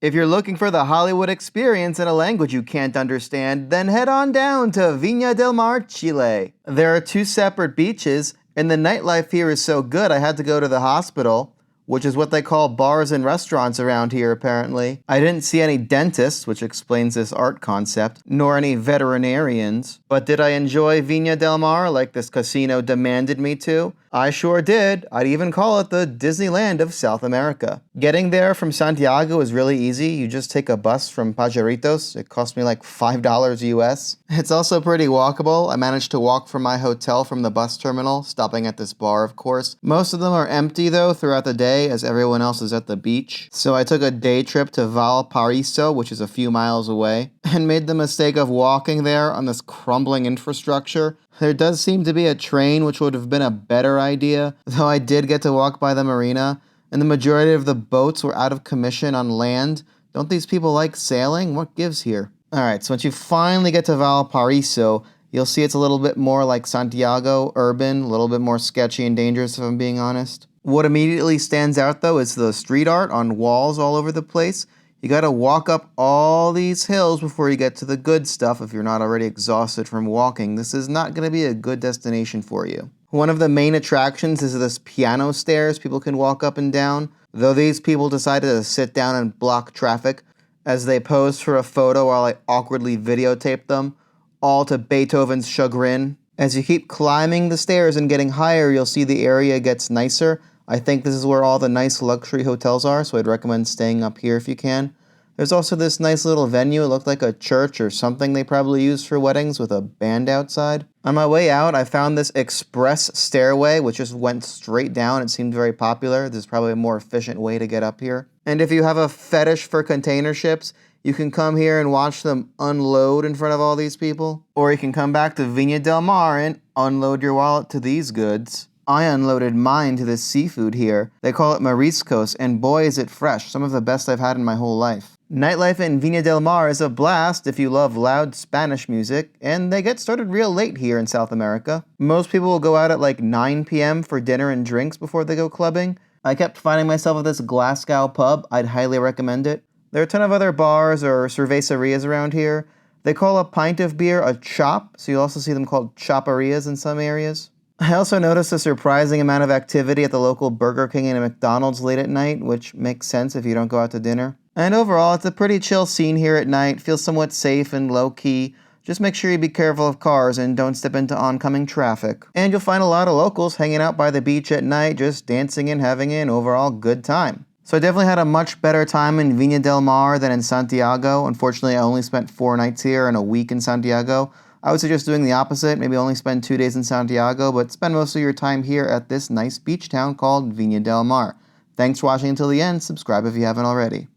If you're looking for the Hollywood experience in a language you can't understand, then head on down to Viña del Mar, Chile. There are 2 separate beaches, and the nightlife here is so good I had to go to the hospital, which is what they call bars and restaurants around here apparently. I didn't see any dentists, which explains this art concept, nor any veterinarians. But did I enjoy Viña del Mar like this casino demanded me to? I sure did. I'd even call it the Disneyland of South America. Getting there from Santiago is really easy. You just take a bus from Pajaritos. It cost me like $5 US. It's also pretty walkable. I managed to walk from my hotel from the bus terminal, stopping at this bar, of course. Most of them are empty though throughout the day, as everyone else is at the beach. So I took a day trip to Valparaiso, which is a few miles away, and made the mistake of walking there on this crumbling infrastructure. There does seem to be a train, which would have been a better idea, though I did get to walk by the marina, and the majority of the boats were out of commission on land. Don't these people like sailing? What gives here? Alright, so once you finally get to Valparaiso, you'll see it's a little bit more like Santiago, urban, a little bit more sketchy and dangerous if I'm being honest. What immediately stands out though is the street art on walls all over the place. You gotta walk up all these hills before you get to the good stuff if you're not already exhausted from walking. This is not gonna be a good destination for you. One of the main attractions is this piano stairs people can walk up and down, though these people decided to sit down and block traffic as they posed for a photo while I awkwardly videotaped them, all to Beethoven's chagrin. As you keep climbing the stairs and getting higher, you'll see the area gets nicer. I think this is where all the nice luxury hotels are, so I'd recommend staying up here if you can. There's also this nice little venue. It looked like a church or something they probably used for weddings with a band outside. On my way out, I found this express stairway, which just went straight down. It seemed very popular. There's probably a more efficient way to get up here. And if you have a fetish for container ships, you can come here and watch them unload in front of all these people. Or you can come back to Viña del Mar and unload your wallet to these goods. I unloaded mine to this seafood here. They call it mariscos, and boy is it fresh. Some of the best I've had in my whole life. Nightlife in Viña del Mar is a blast if you love loud Spanish music, and they get started real late here in South America. Most people will go out at like 9 p.m. for dinner and drinks before they go clubbing. I kept finding myself at this Glasgow pub. I'd highly recommend it. There are a ton of other bars or cervecerias around here. They call a pint of beer a chop, so you'll also see them called choperias in some areas. I also noticed a surprising amount of activity at the local Burger King and McDonald's late at night, which makes sense if you don't go out to dinner. And overall, it's a pretty chill scene here at night, feels somewhat safe and low-key. Just make sure you be careful of cars and don't step into oncoming traffic. And you'll find a lot of locals hanging out by the beach at night, just dancing and having an overall good time. So I definitely had a much better time in Viña del Mar than in Santiago. Unfortunately, I only spent 4 nights here and a week in Santiago. I would suggest doing the opposite, maybe only spend 2 days in Santiago, but spend most of your time here at this nice beach town called Viña del Mar. Thanks for watching until the end. Subscribe if you haven't already.